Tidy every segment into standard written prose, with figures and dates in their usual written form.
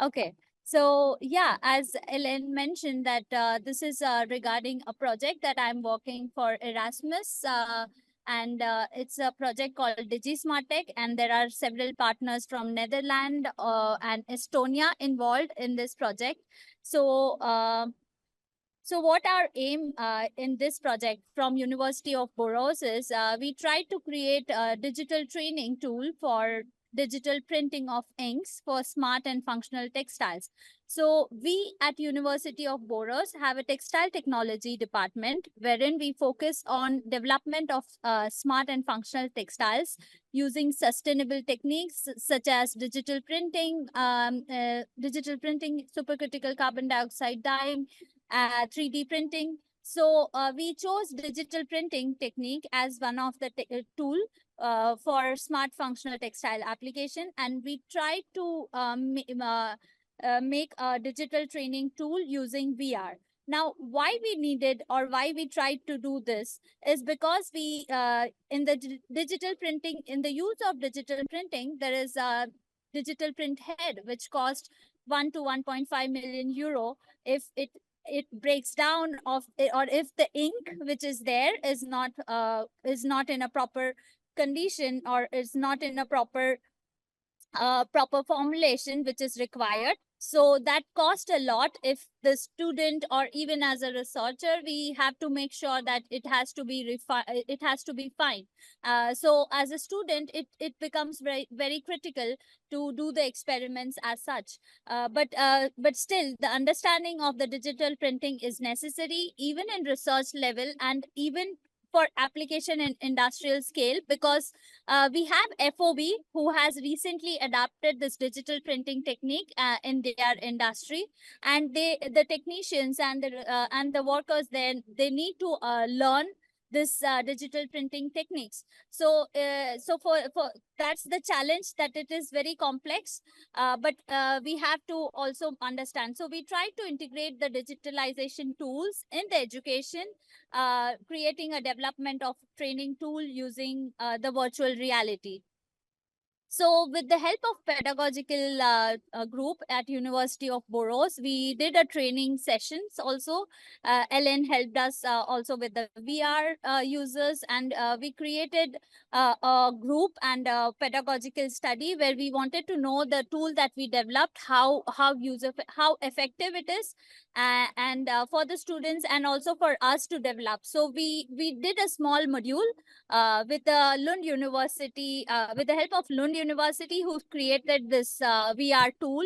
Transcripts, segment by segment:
Okay. So yeah, as Ellen mentioned that this is regarding a project that I'm working for Erasmus, and it's a project called DigiSmartTech, and there are several partners from Netherlands and Estonia involved in this project. So so what our aim in this project from University of Borås is we try to create a digital training tool for digital printing of inks for smart and functional textiles. So we at University of Borås have a textile technology department wherein we focus on development of smart and functional textiles using sustainable techniques such as digital printing, supercritical carbon dioxide dyeing, 3D printing. So we chose digital printing technique as one of the tool for smart functional textile application, and we tried to make a digital training tool using VR. Now, why we needed or why we tried to do this is because we, in the digital printing, in the use of digital printing, there is a digital print head which cost 1 to 1.5 million euro if it breaks down of or if the ink which is there is not in a proper condition or is not in a proper formulation which is required. So that cost a lot. If the student or even as a researcher, we have to make sure that it has to be it has to be fine. So as a student, it becomes very critical to do the experiments as such. But still, the understanding of the digital printing is necessary even in research level and even for application in industrial scale, because we have FOB who has recently adapted this digital printing technique in their industry, and the technicians and the workers then they need to learn this digital printing techniques. So for that's the challenge, that it is very complex, but we have to also understand. So we try to integrate the digitalization tools in the education, creating a development of training tool using the virtual reality. So with the help of pedagogical group at University of Borås, we did a training sessions also. Ellen helped us also with the VR users, and we created a group and a pedagogical study where we wanted to know the tool that we developed, how effective it is, and for the students and also for us to develop. So we did a small module with the Lund University, with the help of Lund University, who created this VR tool.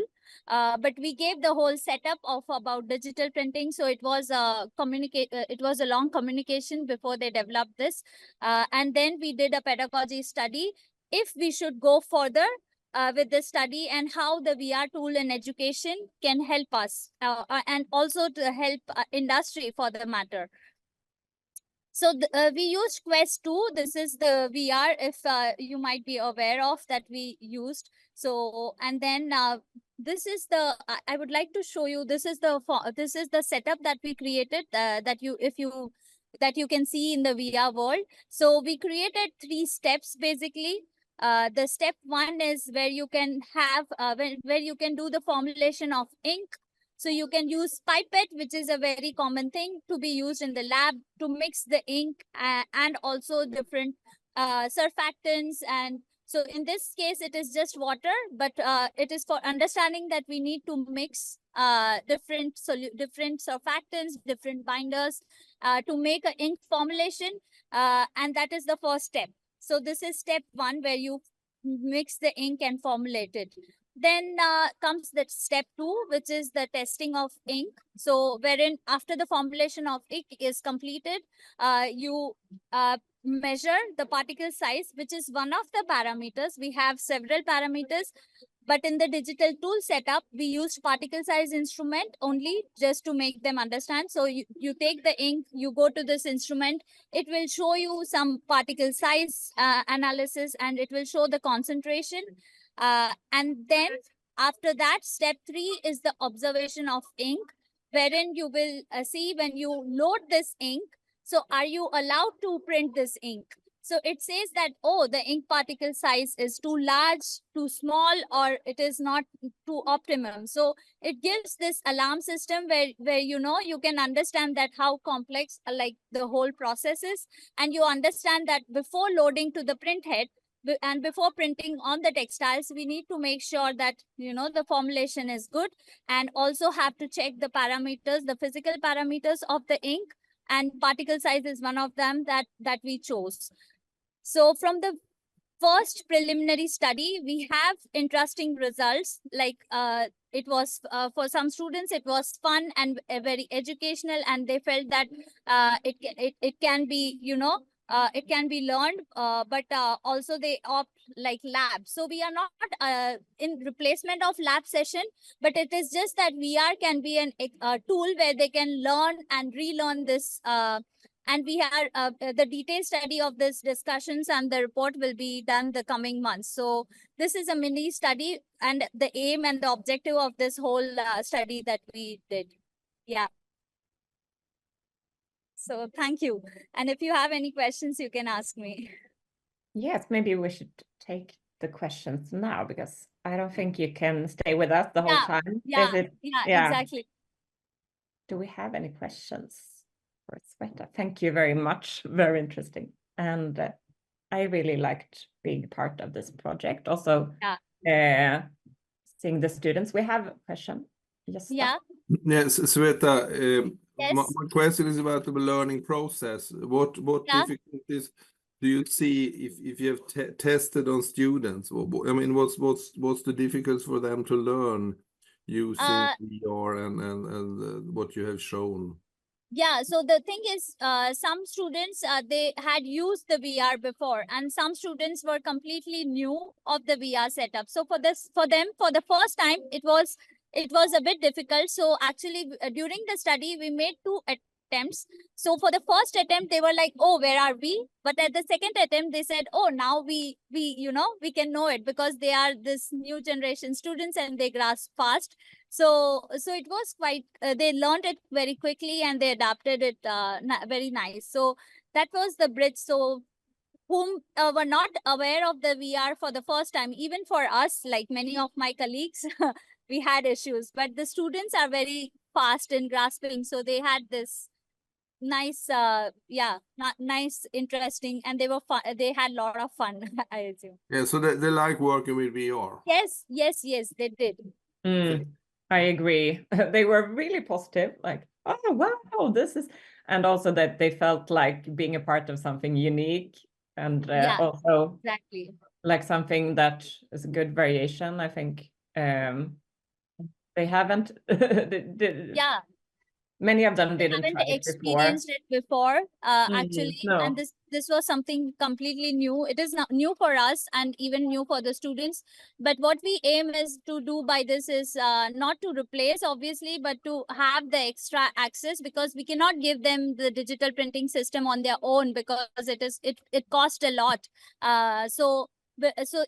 But we gave the whole setup of about digital printing. So it was it was a long communication before they developed this, and then we did a pedagogy study if we should go further with the study and how the VR tool in education can help us and also to help industry for the matter. So we used Quest 2. This is the VR, if you might be aware of, that we used. So, and then this is the, I would like to show you, this is the setup that we created that you can see in the VR world. So we created 3 steps basically. The step 1 is where you can have, where you can do the formulation of ink. So you can use pipette, which is a very common thing to be used in the lab to mix the ink and also different surfactants. And so in this case, it is just water, but it is for understanding that we need to mix different surfactants, different binders to make an ink formulation. And that is the first step. So this is step 1 where you mix the ink and formulate it. Then comes the step 2, which is the testing of ink. So wherein after the formulation of ink is completed, you measure the particle size, which is one of the parameters. We have several parameters, but in the digital tool setup, we used particle size instrument only just to make them understand. So you take the ink, you go to this instrument, it will show you some particle size analysis, and it will show the concentration. And then after that, step 3 is the observation of ink, wherein you will see when you load this ink. So are you allowed to print this ink? So it says that, oh, the ink particle size is too large, too small, or it is not too optimum. So it gives this alarm system where you can understand that how complex like the whole process is, and you understand that before loading to the print head and before printing on the textiles, we need to make sure that the formulation is good, and also have to check the parameters, the physical parameters of the ink, and particle size is one of them that we chose. So from the first preliminary study, we have interesting results. Like it was for some students, it was fun and very educational, and they felt that it can be it can be learned, but also they opt like lab. So we are not in replacement of lab session, but it is just that VR can be a tool where they can learn and relearn this. And we are the detailed study of this discussions and the report will be done the coming months. So this is a mini study, and the aim and the objective of this whole study that we did. Yeah. So thank you. And if you have any questions, you can ask me. Yes, maybe we should take the questions now, because I don't think you can stay with us the whole time. Yeah, exactly. Do we have any questions for Sweta? Thank you very much. Very interesting. And I really liked being part of this project. Also, seeing the students. We have a question. Yes. Yeah. Yes, Sweta, Yes. my question is about the learning process. What difficulties do you see if you have tested on students? I mean, what's the difficulties for them to learn using VR and what you have shown? Yeah, so the thing is, some students, they had used the VR before, and some students were completely new of the VR setup. So for them, for the first time, it was a bit difficult. So actually, during the study, we made 2 attempts. So for the first attempt, they were like, "Oh, where are we?" But at the second attempt, they said, "Oh, now we can know it, because they are this new generation students and they grasp fast." So it was quite, they learned it very quickly and they adapted it very nice. So that was the bridge. So whom were not aware of the VR for the first time, even for us, like many of my colleagues, we had issues. But the students are very fast in grasping. So they had this nice, nice, interesting, and they were fun. They had a lot of fun, I assume. Yeah, so they like working with VR. Yes, they did. Okay. I agree. They were really positive, like, oh, wow, this is, and also that they felt like being a part of something unique, and also exactly, like something that is a good variation. I think they haven't, many of them didn't try it experienced it before, actually. No. And this was something completely new. It is not new for us and even new for the students. But what we aim is to do by this is not to replace, obviously, but to have the extra access, because we cannot give them the digital printing system on their own, because it costs a lot. So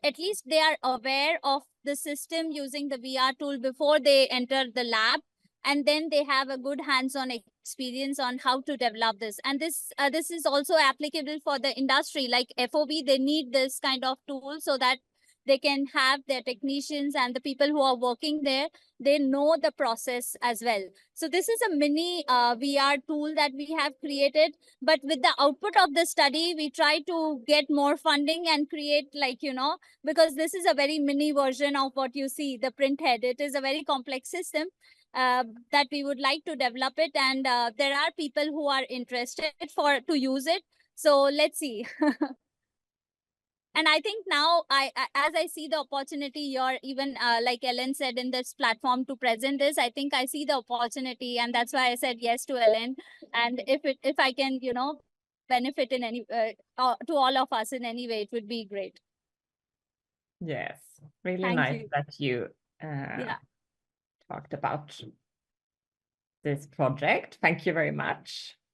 at least they are aware of the system using the VR tool before they enter the lab, and then they have a good hands-on experience on how to develop this. And this is also applicable for the industry, like FOB. They need this kind of tool so that they can have their technicians and the people who are working there, they know the process as well. So this is a mini VR tool that we have created. But with the output of the study, we try to get more funding and create, like, because this is a very mini version of what you see, the print head. It is a very complex system. That we would like to develop it, and there are people who are interested to use it. So let's see. And I think now, as I see the opportunity, you're even like Ellen said, in this platform to present this, I think I see the opportunity, and that's why I said yes to Ellen. And if I can, benefit in any to all of us in any way, it would be great. Yes, really Thank nice you. that you talked about this project. Thank you very much.